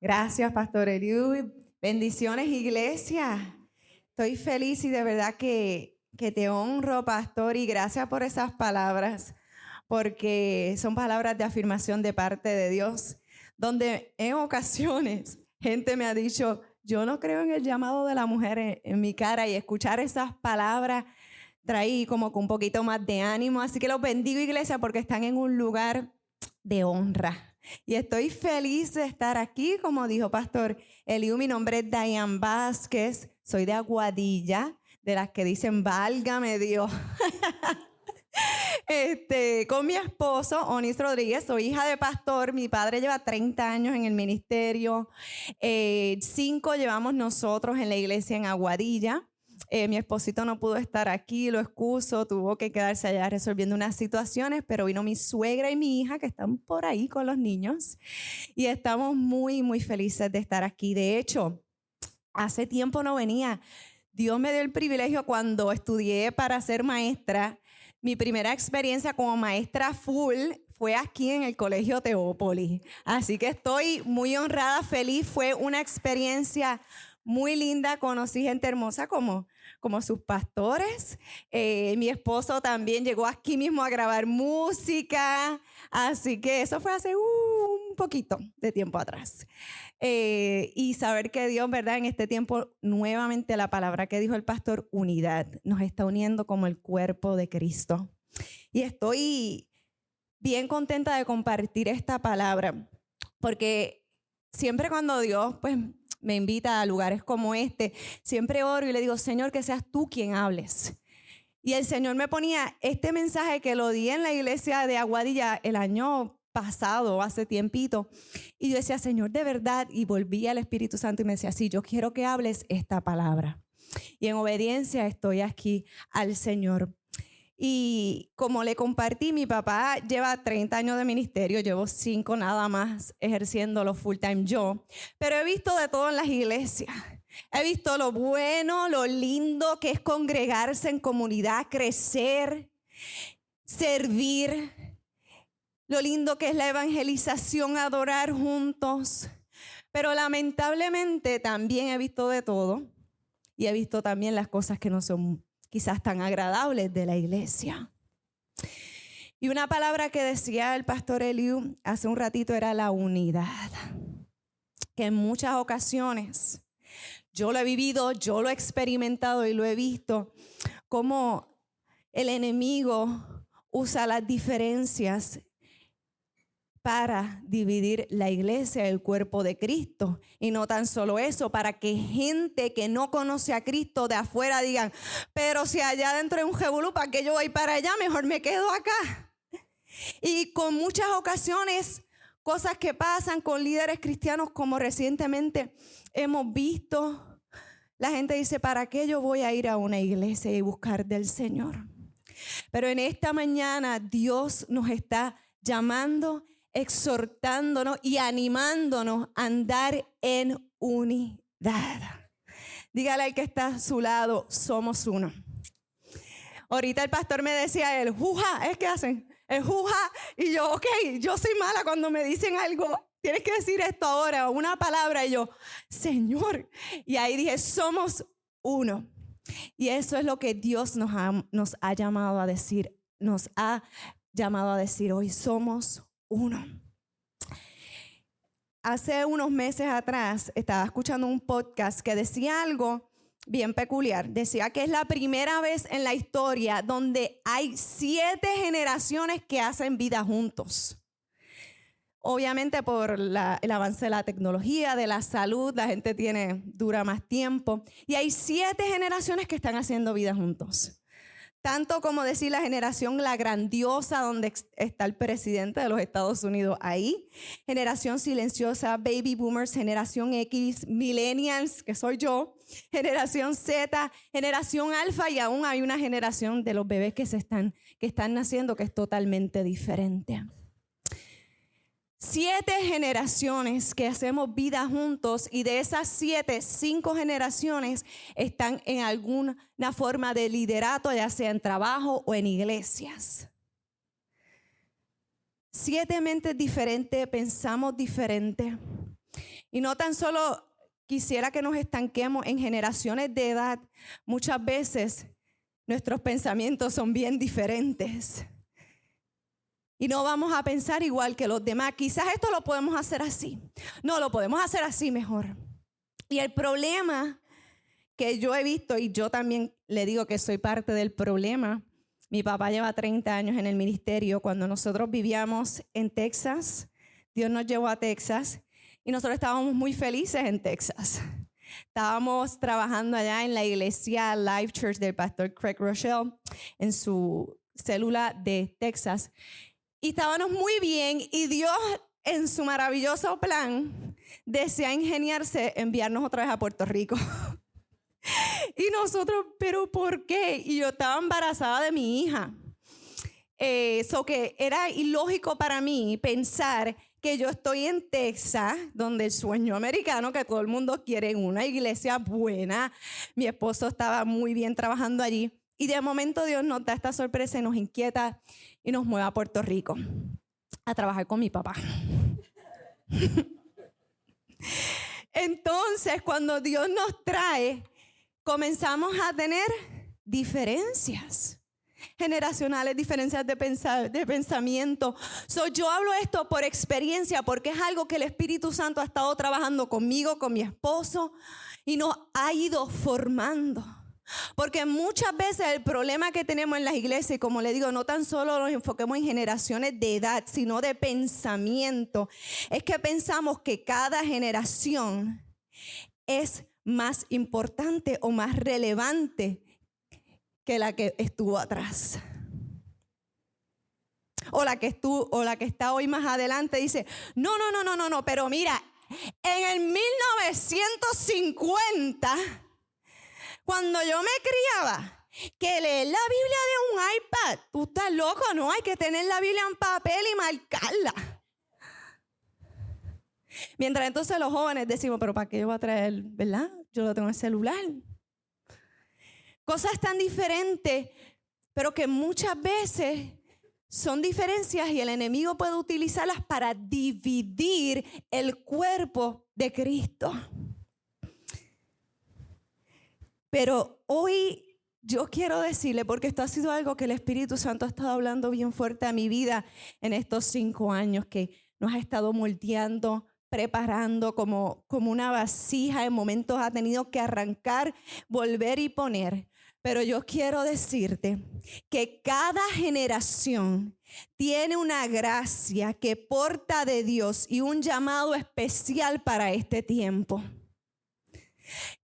Gracias, Pastor Eliu. Bendiciones, iglesia. Estoy feliz y de verdad que te honro, pastor, y gracias por esas palabras, porque son palabras de afirmación de parte de Dios, donde en ocasiones gente me ha dicho, yo no creo en el llamado de la mujer en mi cara, y escuchar esas palabras trae como que un poquito más de ánimo. Así que los bendigo, iglesia, porque están en un lugar de honra. Y estoy feliz de estar aquí, como dijo Pastor Eliu. Mi nombre es Dayan Vázquez, soy de Aguadilla, de las que dicen, válgame Dios. Con mi esposo, Onis Rodríguez, soy hija de pastor. Mi padre lleva 30 años en el ministerio, 5 llevamos nosotros en la iglesia en Aguadilla. Mi esposito no pudo estar aquí, lo excuso, tuvo que quedarse allá resolviendo unas situaciones, pero vino mi suegra y mi hija que están por ahí con los niños y estamos muy, muy felices de estar aquí. De hecho, hace tiempo no venía. Dios me dio el privilegio cuando estudié para ser maestra. Mi primera experiencia como maestra full fue aquí en el Colegio Teópolis. Así que estoy muy honrada, feliz. Fue una experiencia muy linda. Conocí gente hermosa como sus pastores. Mi esposo también llegó aquí mismo a grabar música. Así que eso fue hace un poquito de tiempo atrás. Y saber que Dios, ¿verdad? En este tiempo, nuevamente la palabra que dijo el pastor, unidad, nos está uniendo como el cuerpo de Cristo. Y estoy bien contenta de compartir esta palabra, porque siempre cuando Dios, pues, me invita a lugares como este, siempre oro y le digo, Señor, que seas tú quien hables. Y el Señor me ponía este mensaje que lo di en la iglesia de Aguadilla el año pasado, hace tiempito. Y yo decía, Señor, de verdad, y volví al Espíritu Santo y me decía, sí, yo quiero que hables esta palabra. Y en obediencia estoy aquí al Señor. Y como le compartí, mi papá lleva 30 años de ministerio, llevo 5 nada más ejerciéndolo full time yo, pero he visto de todo en las iglesias. He visto lo bueno, lo lindo que es congregarse en comunidad, crecer, servir, lo lindo que es la evangelización, adorar juntos. Pero lamentablemente también he visto de todo y he visto también las cosas que no son quizás tan agradables de la iglesia. Y una palabra que decía el pastor Eliu hace un ratito era la unidad, que en muchas ocasiones yo lo he vivido, yo lo he experimentado y lo he visto, cómo el enemigo usa las diferencias para dividir la iglesia, el cuerpo de Cristo. Y no tan solo eso, para que gente que no conoce a Cristo de afuera digan, pero si allá adentro hay un revolú, ¿para qué yo voy para allá? Mejor me quedo acá. Y con muchas ocasiones, cosas que pasan con líderes cristianos, como recientemente hemos visto, la gente dice, ¿para qué yo voy a ir a una iglesia y buscar del Señor? Pero en esta mañana Dios nos está llamando, exhortándonos y animándonos a andar en unidad. Dígale al que está a su lado, somos uno. Ahorita el pastor me decía, el juja, ¿es que hacen? El juja, y yo, ok, yo soy mala cuando me dicen algo, tienes que decir esto ahora, una palabra, y yo, Señor, y ahí dije, somos uno. Y eso es lo que Dios nos ha llamado a decir, nos ha llamado a decir hoy, somos uno. Hace unos meses atrás estaba escuchando un podcast que decía algo bien peculiar. Decía que es la primera vez en la historia donde hay 7 generaciones que hacen vida juntos. Obviamente por el avance de la tecnología, de la salud, la gente dura más tiempo. Y hay 7 generaciones que están haciendo vida juntos. Tanto como decir la generación La Grandiosa, donde está el presidente de los Estados Unidos ahí. Generación silenciosa, Baby Boomers, generación X, Millennials, que soy yo. Generación Z, generación Alfa, y aún hay una generación de los bebés que están naciendo que es totalmente diferente. 7 generaciones que hacemos vida juntos, y de esas 7, 5 generaciones están en alguna forma de liderato, ya sea en trabajo o en iglesias. 7 mentes diferentes, pensamos diferente. Y no tan solo quisiera que nos estanquemos en generaciones de edad. Muchas veces nuestros pensamientos son bien diferentes. Y no vamos a pensar igual que los demás. Quizás esto lo podemos hacer así. No, lo podemos hacer así mejor. Y el problema que yo he visto, y yo también le digo que soy parte del problema. Mi papá lleva 30 años en el ministerio. Cuando nosotros vivíamos en Texas, Dios nos llevó a Texas y nosotros estábamos muy felices en Texas. Estábamos trabajando allá en la iglesia Life Church del pastor Craig Rochelle, en su célula de Texas. Y estábamos muy bien y Dios, en su maravilloso plan, desea ingeniarse enviarnos otra vez a Puerto Rico. Y nosotros, ¿pero por qué? Y yo estaba embarazada de mi hija. Que era ilógico para mí pensar que yo estoy en Texas, donde el sueño americano que todo el mundo quiere, en una iglesia buena. Mi esposo estaba muy bien trabajando allí. Y de momento Dios nos da esta sorpresa y nos inquieta y nos mueve a Puerto Rico a trabajar con mi papá. Entonces, cuando Dios nos trae, comenzamos a tener diferencias generacionales, diferencias de pensamiento. Yo hablo esto por experiencia, porque es algo que el Espíritu Santo ha estado trabajando conmigo, con mi esposo, y nos ha ido formando. Porque muchas veces el problema que tenemos en las iglesias, y como le digo, no tan solo nos enfoquemos en generaciones de edad, sino de pensamiento, es que pensamos que cada generación es más importante o más relevante que la que estuvo atrás. O la que está hoy más adelante dice, no, pero mira, en el 1950, cuando yo me criaba, que leer la Biblia de un iPad, tú estás loco, no, hay que tener la Biblia en papel y marcarla. Mientras entonces los jóvenes decimos, pero ¿para qué yo voy a traer, verdad? Yo lo tengo en el celular. Cosas tan diferentes, pero que muchas veces son diferencias y el enemigo puede utilizarlas para dividir el cuerpo de Cristo. Pero hoy yo quiero decirle, porque esto ha sido algo que el Espíritu Santo ha estado hablando bien fuerte a mi vida en estos 5 años, que nos ha estado moldeando, preparando como una vasija. En momentos ha tenido que arrancar, volver y poner. Pero yo quiero decirte que cada generación tiene una gracia que porta de Dios y un llamado especial para este tiempo.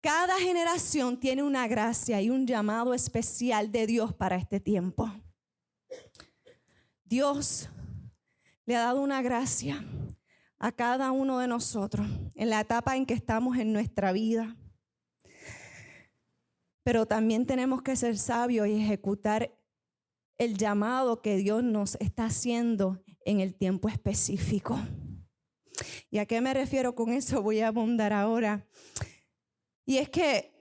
Cada generación tiene una gracia y un llamado especial de Dios para este tiempo. Dios le ha dado una gracia a cada uno de nosotros en la etapa en que estamos en nuestra vida. Pero también tenemos que ser sabios y ejecutar el llamado que Dios nos está haciendo en el tiempo específico. ¿Y a qué me refiero con eso? Voy a abundar ahora. Y es que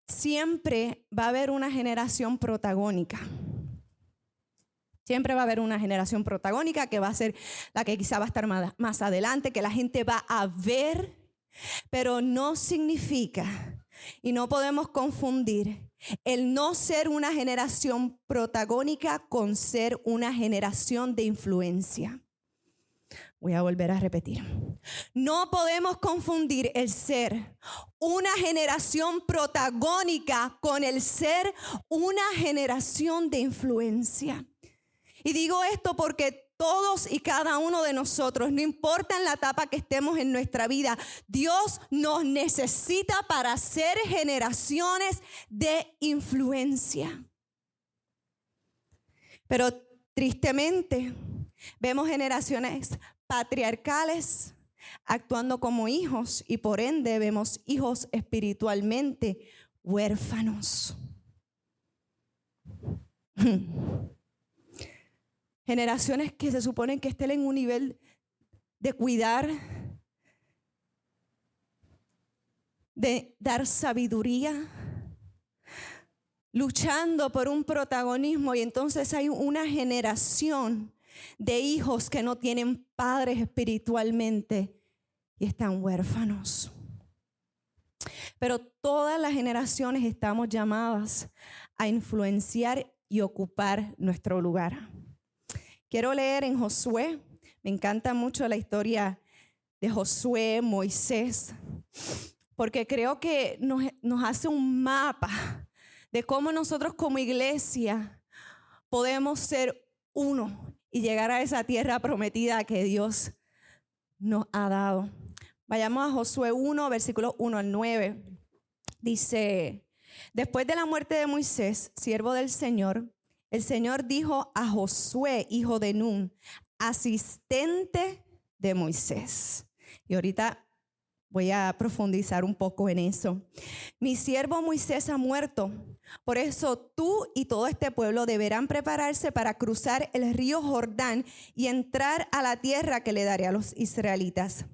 siempre va a haber una generación protagónica. Siempre va a haber una generación protagónica que va a ser la que quizá va a estar más adelante, que la gente va a ver, pero no significa, y no podemos confundir, el no ser una generación protagónica con ser una generación de influencia. Voy a volver a repetir. No podemos confundir el ser una generación protagónica con el ser una generación de influencia. Y digo esto porque todos y cada uno de nosotros, no importa en la etapa que estemos en nuestra vida, Dios nos necesita para ser generaciones de influencia. Pero tristemente vemos generaciones patriarcales actuando como hijos y por ende vemos hijos espiritualmente huérfanos. Generaciones que se suponen que estén en un nivel de cuidar, de dar sabiduría, luchando por un protagonismo, y entonces hay una generación de hijos que no tienen padres espiritualmente y están huérfanos. Pero todas las generaciones estamos llamadas a influenciar y ocupar nuestro lugar. Quiero leer en Josué. Me encanta mucho la historia de Josué, Moisés, porque creo que nos hace un mapa de cómo nosotros como iglesia podemos ser uno y llegar a esa tierra prometida que Dios nos ha dado. Vayamos a Josué 1, versículos 1 al 9. Dice: después de la muerte de Moisés, siervo del Señor, el Señor dijo a Josué, hijo de Nun, asistente de Moisés. Y ahorita voy a profundizar un poco en eso. Mi siervo Moisés ha muerto. Por eso tú y todo este pueblo deberán prepararse para cruzar el río Jordán y entrar a la tierra que le daré a los israelitas.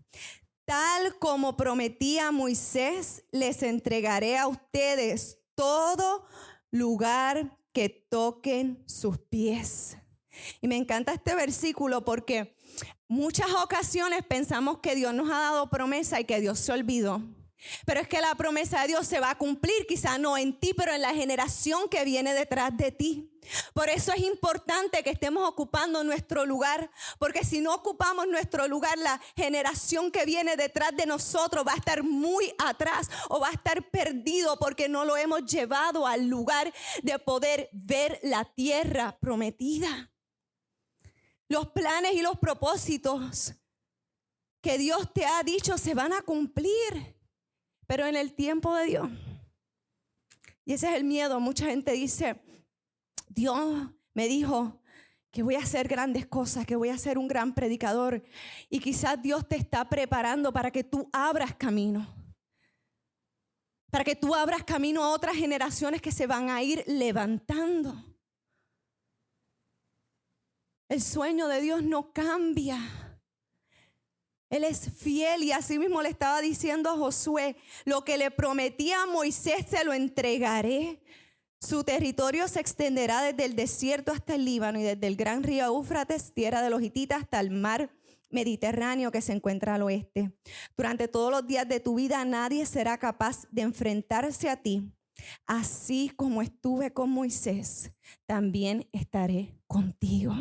Tal como prometí a Moisés, les entregaré a ustedes todo lugar que toquen sus pies. Y me encanta este versículo porque muchas ocasiones pensamos que Dios nos ha dado promesa y que Dios se olvidó. Pero es que la promesa de Dios se va a cumplir, quizá no en ti, pero en la generación que viene detrás de ti. Por eso es importante que estemos ocupando nuestro lugar, porque si no ocupamos nuestro lugar, la generación que viene detrás de nosotros va a estar muy atrás o va a estar perdido porque no lo hemos llevado al lugar de poder ver la tierra prometida. Los planes y los propósitos que Dios te ha dicho se van a cumplir, pero en el tiempo de Dios. Y ese es el miedo. Mucha gente dice: Dios me dijo que voy a hacer grandes cosas, que voy a ser un gran predicador. Y quizás Dios te está preparando para que tú abras camino. Para que tú abras camino a otras generaciones que se van a ir levantando. El sueño de Dios no cambia. Él es fiel y así mismo le estaba diciendo a Josué: lo que le prometí a Moisés te lo entregaré. Su territorio se extenderá desde el desierto hasta el Líbano y desde el gran río Éufrates, tierra de los hititas, hasta el mar Mediterráneo que se encuentra al oeste. Durante todos los días de tu vida nadie será capaz de enfrentarse a ti. Así como estuve con Moisés, también estaré contigo.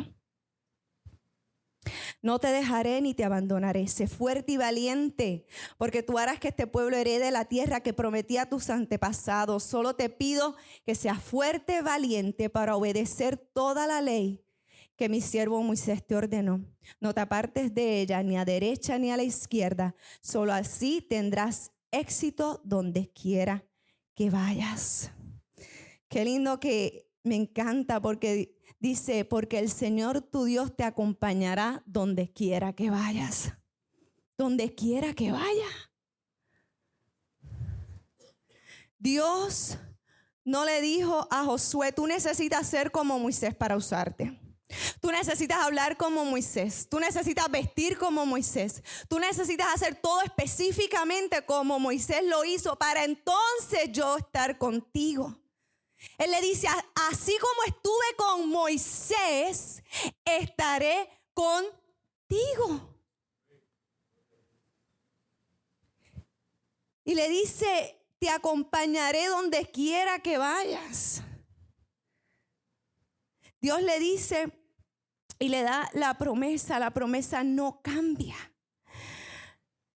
No te dejaré ni te abandonaré. Sé fuerte y valiente, porque tú harás que este pueblo herede la tierra que prometí a tus antepasados. Solo te pido que seas fuerte y valiente para obedecer toda la ley que mi siervo Moisés te ordenó. No te apartes de ella ni a derecha ni a la izquierda. Solo así tendrás éxito donde quiera que vayas. Qué lindo, que me encanta porque dice: porque el Señor tu Dios te acompañará donde quiera que vayas. Donde quiera que vaya. Dios no le dijo a Josué: tú necesitas ser como Moisés para usarte. Tú necesitas hablar como Moisés. Tú necesitas vestir como Moisés. Tú necesitas hacer todo específicamente como Moisés lo hizo para entonces yo estar contigo. Él le dice: así como estuve con Moisés, estaré contigo. Y le dice: te acompañaré donde quiera que vayas. Dios le dice y le da la promesa no cambia.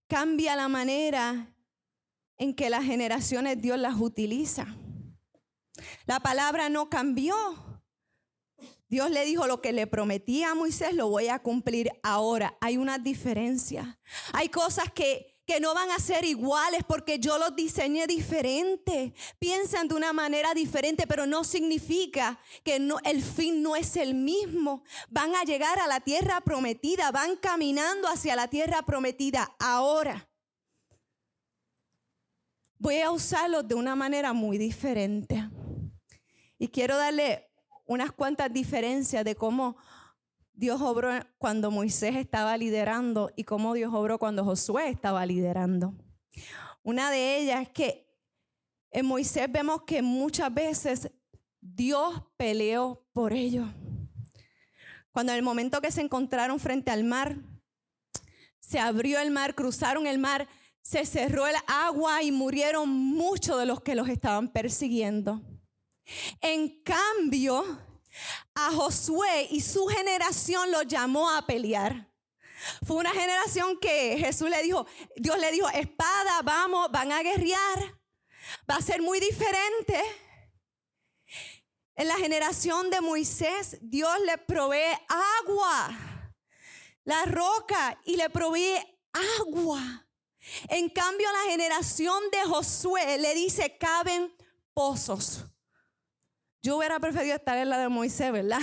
Cambia la manera en que las generaciones Dios las utiliza. La palabra no cambió. Dios le dijo: lo que le prometí a Moisés lo voy a cumplir. Ahora hay una diferencia. Hay cosas que no van a ser iguales porque yo los diseñé diferente. Piensan de una manera diferente, pero no significa que el fin no es el mismo. Van a llegar a la tierra prometida, van caminando hacia la tierra prometida. Ahora voy a usarlos de una manera muy diferente. Y quiero darle unas cuantas diferencias de cómo Dios obró cuando Moisés estaba liderando y cómo Dios obró cuando Josué estaba liderando. Una de ellas es que en Moisés vemos que muchas veces Dios peleó por ellos. Cuando en el momento que se encontraron frente al mar, se abrió el mar, cruzaron el mar, se cerró el agua y murieron muchos de los que los estaban persiguiendo. En cambio, a Josué y su generación los llamó a pelear. Fue una generación que Dios le dijo, espada, vamos, van a guerrear. Va a ser muy diferente. En la generación de Moisés, Dios le provee agua, la roca, y le provee agua. En cambio, a la generación de Josué le dice, caben pozos. Yo hubiera preferido estar en la de Moisés, ¿verdad?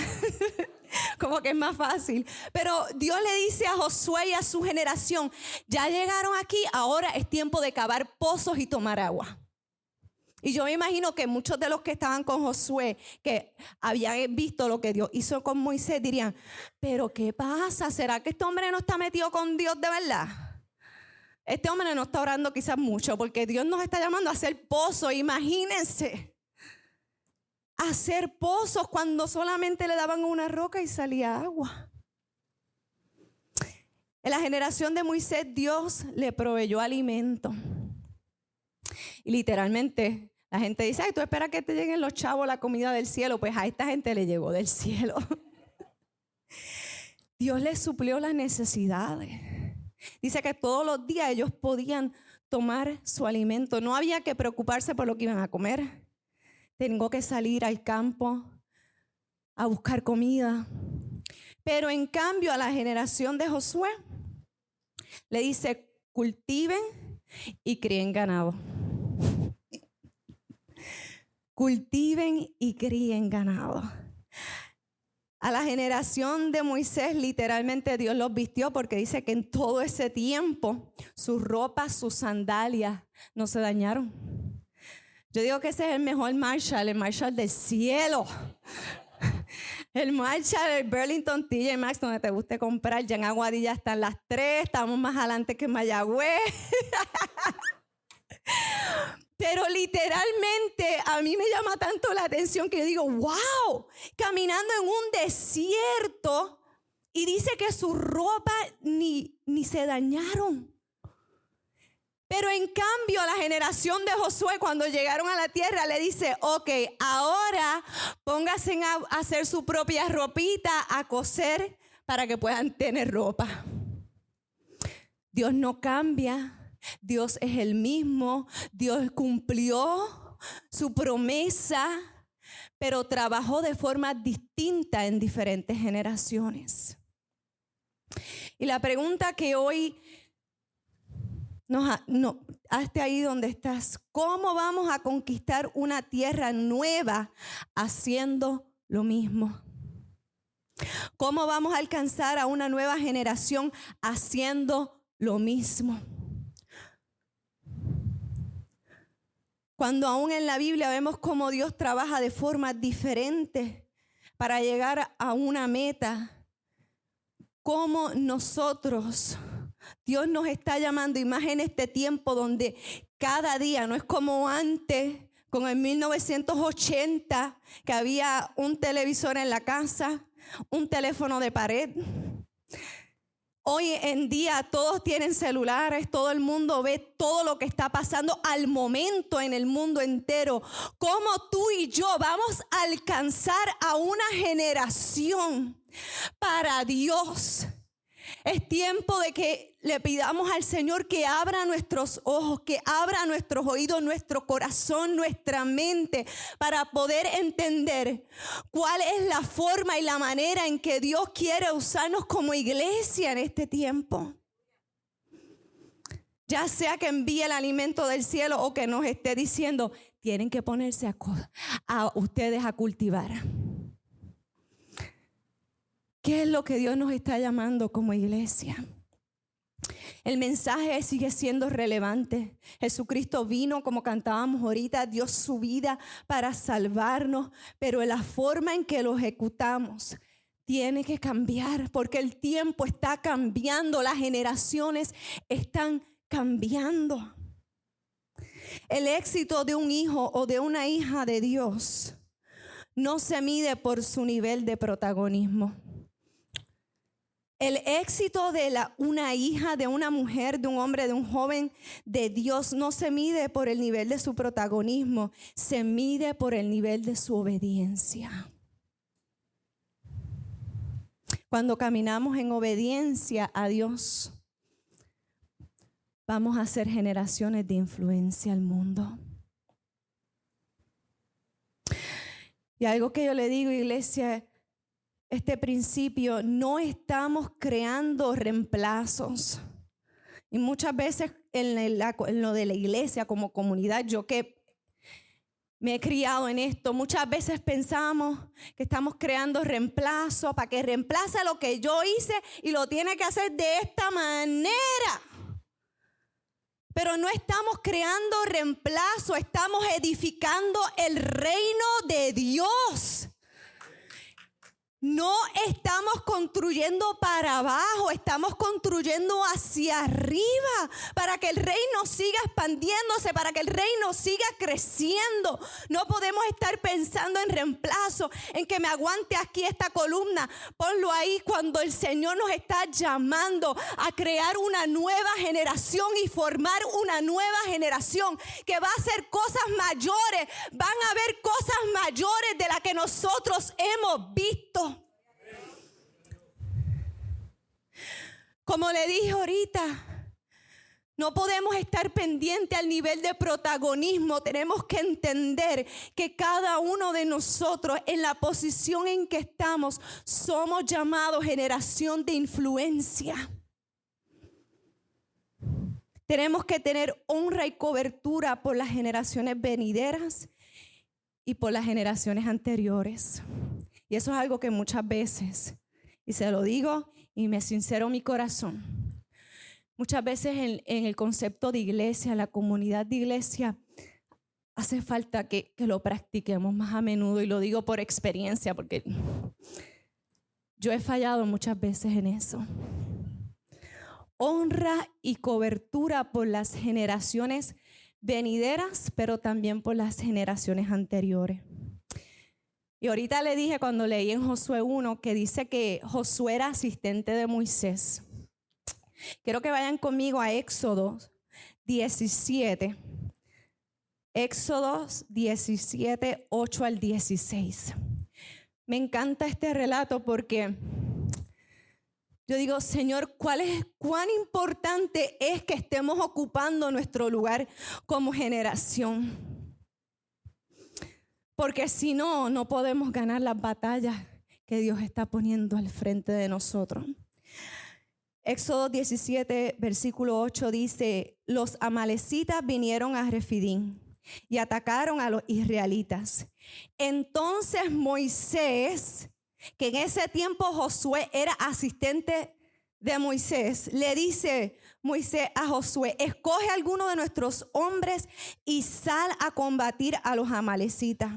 Como que es más fácil. Pero Dios le dice a Josué y a su generación, ya llegaron aquí, ahora es tiempo de cavar pozos y tomar agua. Y yo me imagino que muchos de los que estaban con Josué, que habían visto lo que Dios hizo con Moisés, dirían, pero ¿qué pasa? ¿Será que este hombre no está metido con Dios de verdad? Este hombre no está orando quizás mucho, porque Dios nos está llamando a hacer pozos. Imagínense, hacer pozos cuando solamente le daban una roca y salía agua. En la generación de Moisés, Dios le proveyó alimento. Y literalmente la gente dice, ay, tú esperas que te lleguen los chavos la comida del cielo. Pues a esta gente le llegó del cielo. Dios les suplió las necesidades. Dice que todos los días ellos podían tomar su alimento. No había que preocuparse por lo que iban a comer. Tengo que salir al campo a buscar comida. Pero en cambio a la generación de Josué le dice, cultiven y críen ganado. Cultiven y críen ganado. A la generación de Moisés literalmente Dios los vistió, porque dice que en todo ese tiempo sus ropas, sus sandalias no se dañaron. Yo digo que ese es el mejor Marshall, el Marshall del cielo. El Marshall, el Burlington TJ Maxx, donde te guste comprar. Ya en Aguadilla están las 3, estamos más adelante que en Mayagüez. Pero literalmente a mí me llama tanto la atención que yo digo, wow, caminando en un desierto, y dice que sus ropas ni se dañaron. Pero en cambio la generación de Josué, cuando llegaron a la tierra, le dice, ok, ahora pónganse a hacer su propia ropita, a coser para que puedan tener ropa. Dios no cambia. Dios es el mismo. Dios cumplió su promesa, pero trabajó de forma distinta en diferentes generaciones. Y la pregunta que hoy hazte ahí donde estás, ¿cómo vamos a conquistar una tierra nueva haciendo lo mismo? ¿Cómo vamos a alcanzar a una nueva generación haciendo lo mismo? Cuando aún en la Biblia vemos cómo Dios trabaja de formas diferentes para llegar a una meta, cómo nosotros, Dios nos está llamando, y más en este tiempo donde cada día no es como antes, con el 1980, que había un televisor en la casa, un teléfono de pared. Hoy en día todos tienen celulares, todo el mundo ve todo lo que está pasando al momento en el mundo entero. ¿Cómo tú y yo vamos a alcanzar a una generación para Dios? Es tiempo de que le pidamos al Señor que abra nuestros ojos, que abra nuestros oídos, nuestro corazón, nuestra mente, para poder entender cuál es la forma y la manera en que Dios quiere usarnos como iglesia en este tiempo. Ya sea que envíe el alimento del cielo o que nos esté diciendo, tienen que ponerse a ustedes a cultivar. ¿Qué es lo que Dios nos está llamando como iglesia? El mensaje sigue siendo relevante. Jesucristo vino, como cantábamos ahorita, dio su vida para salvarnos, pero la forma en que lo ejecutamos tiene que cambiar, porque el tiempo está cambiando, las generaciones están cambiando. El éxito de un hijo o de una hija de Dios no se mide por su nivel de protagonismo. El éxito de una hija, de una mujer, de un hombre, de un joven de Dios no se mide por el nivel de su protagonismo, se mide por el nivel de su obediencia. Cuando caminamos en obediencia a Dios, vamos a ser generaciones de influencia al mundo. Y algo que yo le digo, iglesia, este principio, no estamos creando reemplazos. Y muchas veces en lo de la iglesia como comunidad, yo que me he criado en esto, muchas veces pensamos que estamos creando reemplazos para que reemplace lo que yo hice y lo tiene que hacer de esta manera. Pero no estamos creando reemplazo, estamos edificando el reino de Dios. No estamos construyendo para abajo, estamos construyendo hacia arriba para que el reino siga expandiéndose, para que el reino siga creciendo. No podemos estar pensando en reemplazo, en que me aguante aquí esta columna. Ponlo ahí cuando el Señor nos está llamando a crear una nueva generación y formar una nueva generación que va a hacer cosas mayores. Van a haber cosas mayores de las que nosotros hemos visto. Como le dije ahorita, no podemos estar pendientes al nivel de protagonismo. Tenemos que entender que cada uno de nosotros, en la posición en que estamos, somos llamados generación de influencia. Tenemos que tener honra y cobertura por las generaciones venideras y por las generaciones anteriores. Y eso es algo que muchas veces, y se lo digo y me sincero mi corazón, muchas veces en el concepto de iglesia, la comunidad de iglesia, hace falta que lo practiquemos más a menudo, y lo digo por experiencia porque yo he fallado muchas veces en eso. Honra y cobertura por las generaciones venideras, pero también por las generaciones anteriores. Y ahorita le dije cuando leí en Josué 1 que dice que Josué era asistente de Moisés. Quiero que vayan conmigo a Éxodo 17. Éxodo 17, 8 al 16. Me encanta este relato porque yo digo, Señor, ¿cuán importante es que estemos ocupando nuestro lugar como generación? Porque si no, no podemos ganar las batallas que Dios está poniendo al frente de nosotros. Éxodo 17, versículo 8 dice, los amalecitas vinieron a Refidim y atacaron a los israelitas. Entonces Moisés, que en ese tiempo Josué era asistente de Moisés, le dice Moisés a Josué, escoge a alguno de nuestros hombres y sal a combatir a los amalecitas.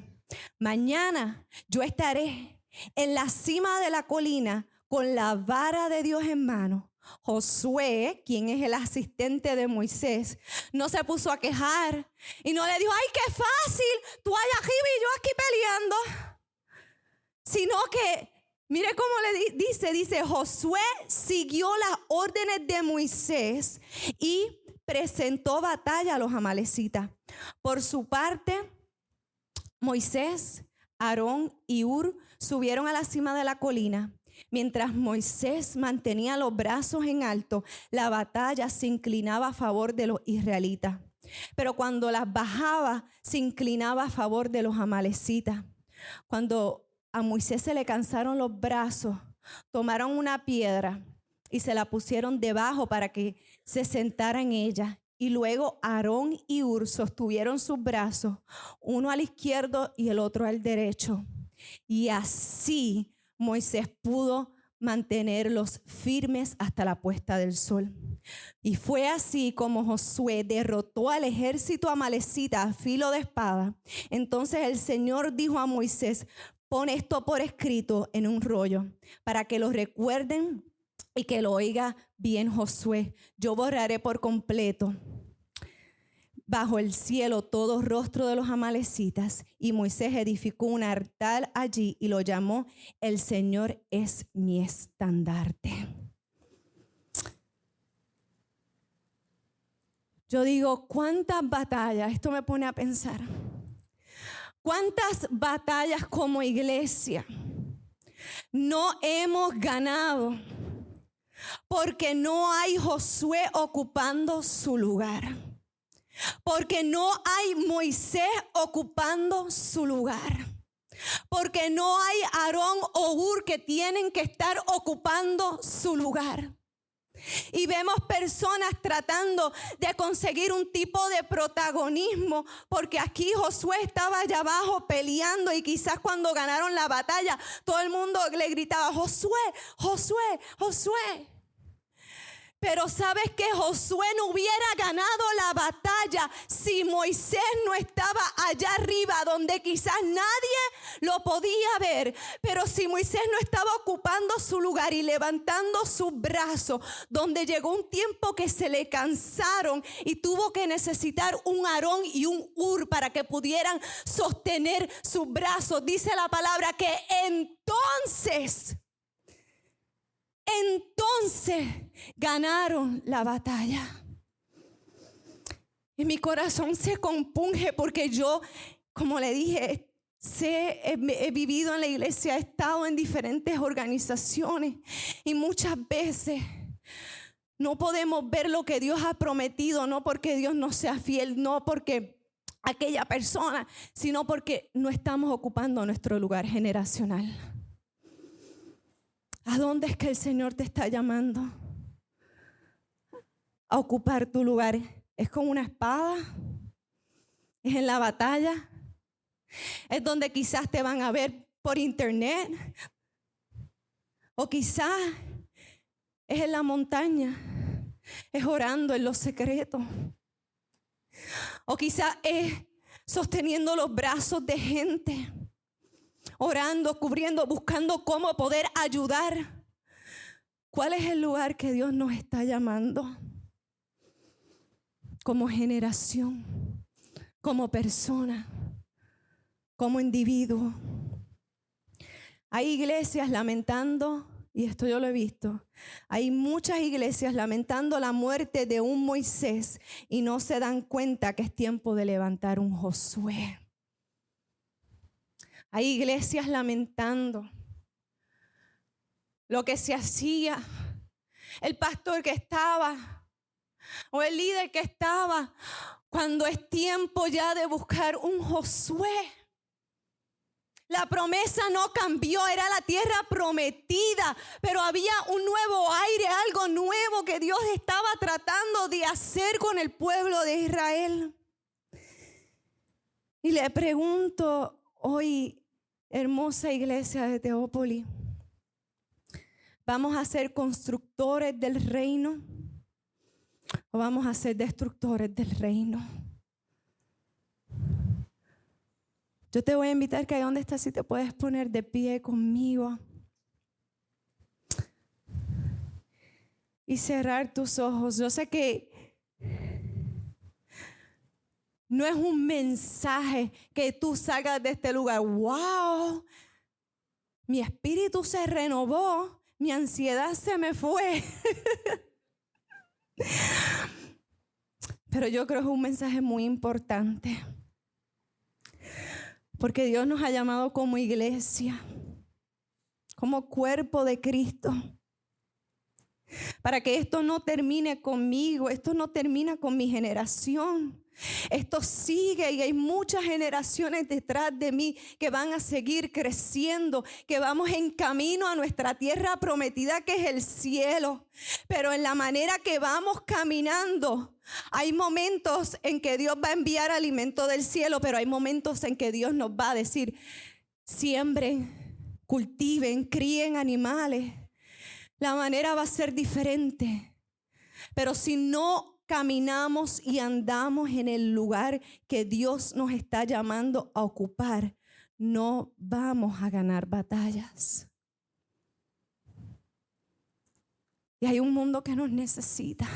Mañana yo estaré en la cima de la colina con la vara de Dios en mano. Josué, quien es el asistente de Moisés, no se puso a quejar y no le dijo, ay, qué fácil, tú allá arriba y yo aquí peleando. Sino que, mire cómo le dice, Josué siguió las órdenes de Moisés y presentó batalla a los amalecitas. Por su parte, Moisés, Aarón y Hur subieron a la cima de la colina. Mientras Moisés mantenía los brazos en alto, la batalla se inclinaba a favor de los israelitas. Pero cuando las bajaba, se inclinaba a favor de los amalecitas. Cuando a Moisés se le cansaron los brazos, tomaron una piedra y se la pusieron debajo para que se sentara en ella. Y luego Aarón y Hur sostuvieron sus brazos, uno al izquierdo y el otro al derecho. Y así Moisés pudo mantenerlos firmes hasta la puesta del sol. Y fue así como Josué derrotó al ejército amalecita a filo de espada. Entonces el Señor dijo a Moisés, pon esto por escrito en un rollo para que lo recuerden y que lo oiga bien Josué. Yo borraré por completo bajo el cielo todo rostro de los amalecitas. Y Moisés edificó un altar allí y lo llamó El Señor es mi estandarte. Yo digo, ¿cuántas batallas? Esto me pone a pensar. ¿Cuántas batallas como iglesia no hemos ganado porque no hay Josué ocupando su lugar? Porque no hay Moisés ocupando su lugar. Porque no hay Aarón o Hur que tienen que estar ocupando su lugar. Y vemos personas tratando de conseguir un tipo de protagonismo, porque aquí Josué estaba allá abajo peleando y quizás cuando ganaron la batalla todo el mundo le gritaba: Josué, Josué, Josué. Pero ¿sabes qué? Josué no hubiera ganado la batalla si Moisés no estaba allá arriba donde quizás nadie lo podía ver. Pero si Moisés no estaba ocupando su lugar y levantando sus brazos, donde llegó un tiempo que se le cansaron y tuvo que necesitar un Aarón y un Hur para que pudieran sostener sus brazos. Dice la palabra que entonces ganaron la batalla. Y mi corazón se compunge porque yo, como le dije, he vivido en la iglesia, he estado en diferentes organizaciones y muchas veces no podemos ver lo que Dios ha prometido, no porque Dios no sea fiel, no porque aquella persona, sino porque no estamos ocupando nuestro lugar generacional. ¿A dónde es que el Señor te está llamando? A ocupar tu lugar. ¿Es con una espada? ¿Es en la batalla? ¿Es donde quizás te van a ver por internet? ¿O quizás es en la montaña? ¿Es orando en los secretos? ¿O quizás es sosteniendo los brazos de gente? Orando, cubriendo, buscando cómo poder ayudar. ¿Cuál es el lugar que Dios nos está llamando? Como generación, como persona, como individuo. Hay iglesias lamentando, y esto yo lo he visto, hay muchas iglesias lamentando la muerte de un Moisés y no se dan cuenta que es tiempo de levantar un Josué. Hay iglesias lamentando lo que se hacía, el pastor que estaba o el líder que estaba, cuando es tiempo ya de buscar un Josué. La promesa no cambió, era la tierra prometida, pero había un nuevo aire, algo nuevo que Dios estaba tratando de hacer con el pueblo de Israel. Y le pregunto hoy, hermosa iglesia de Teópolis, ¿vamos a ser constructores del reino o vamos a ser destructores del reino? Yo te voy a invitar que ahí donde estás, si te puedes poner de pie conmigo y cerrar tus ojos. Yo sé que no es un mensaje que tú salgas de este lugar: wow, mi espíritu se renovó, mi ansiedad se me fue. Pero yo creo que es un mensaje muy importante, porque Dios nos ha llamado como iglesia, como cuerpo de Cristo, para que esto no termine conmigo, esto no termina con mi generación. Esto sigue y hay muchas generaciones detrás de mí que van a seguir creciendo, que vamos en camino a nuestra tierra prometida, que es el cielo. Pero en la manera que vamos caminando, hay momentos en que Dios va a enviar alimento del cielo, pero hay momentos en que Dios nos va a decir: siembren, cultiven, críen animales. La manera va a ser diferente. Pero si no caminamos y andamos en el lugar que Dios nos está llamando a ocupar, no vamos a ganar batallas. Y hay un mundo que nos necesita.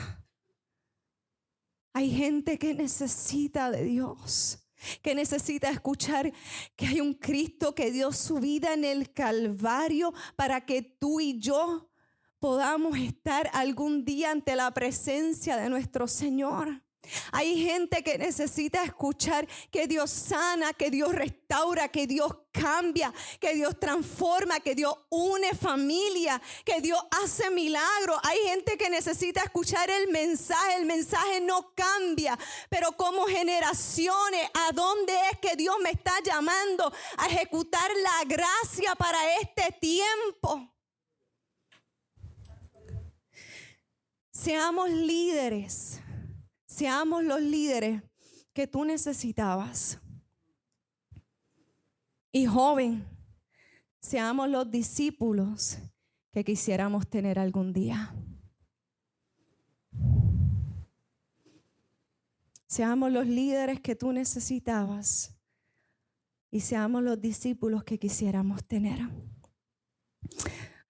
Hay gente que necesita de Dios, que necesita escuchar que hay un Cristo que dio su vida en el Calvario para que tú y yo podamos estar algún día ante la presencia de nuestro Señor. Hay gente que necesita escuchar que Dios sana, que Dios restaura, que Dios cambia, que Dios transforma, que Dios une familia, que Dios hace milagros. Hay gente que necesita escuchar el mensaje no cambia, pero como generaciones, ¿a dónde es que Dios me está llamando a ejecutar la gracia para este tiempo? Seamos líderes. Seamos los líderes que tú necesitabas. Y joven, seamos los discípulos que quisiéramos tener algún día. Seamos los líderes que tú necesitabas y seamos los discípulos que quisiéramos tener.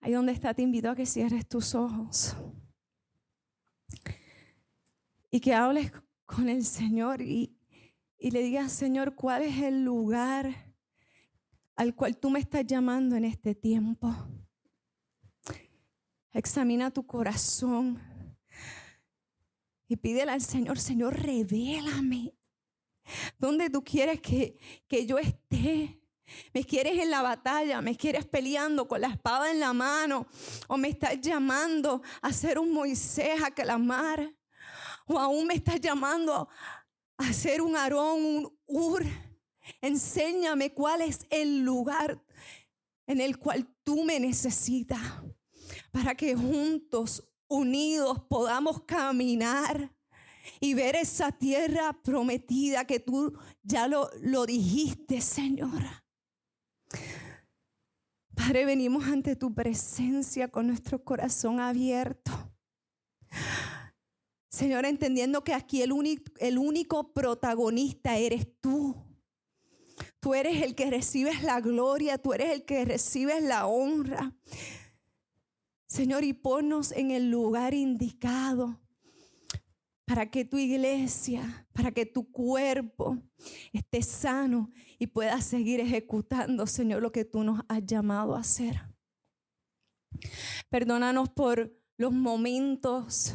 Ahí donde está, te invito a que cierres tus ojos y que hables con el Señor y le digas: Señor, ¿cuál es el lugar al cual tú me estás llamando en este tiempo? Examina tu corazón y pídele al Señor: Señor, revélame dónde tú quieres que yo esté. ¿Me quieres en la batalla? ¿Me quieres peleando con la espada en la mano? ¿O me estás llamando a ser un Moisés a clamar? ¿O aún me estás llamando a ser un Aarón, un Hur? Enséñame cuál es el lugar en el cual tú me necesitas, para que juntos, unidos, podamos caminar y ver esa tierra prometida que tú ya lo dijiste, Señor. Padre, venimos ante tu presencia con nuestro corazón abierto. Señor, entendiendo que aquí el único protagonista eres tú. Tú eres el que recibes la gloria, tú eres el que recibes la honra. Señor, y ponnos en el lugar indicado para que tu iglesia, para que tu cuerpo esté sano y pueda seguir ejecutando, Señor, lo que tú nos has llamado a hacer. Perdónanos por los momentos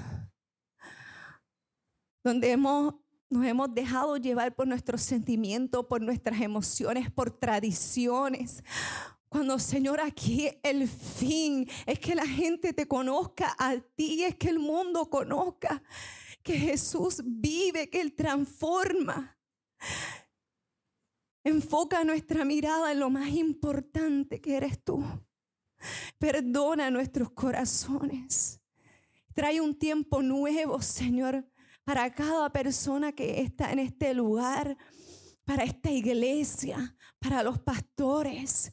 donde nos hemos dejado llevar por nuestros sentimientos, por nuestras emociones, por tradiciones. Cuando, Señor, aquí el fin es que la gente te conozca a ti, es que el mundo conozca que Jesús vive, que Él transforma. Enfoca nuestra mirada en lo más importante que eres tú. Perdona nuestros corazones. Trae un tiempo nuevo, Señor, para cada persona que está en este lugar, para esta iglesia, para los pastores.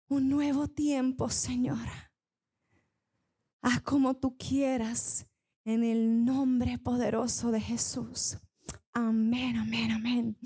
Un nuevo tiempo, Señor. Haz como tú quieras, en el nombre poderoso de Jesús. Amén, amén, amén.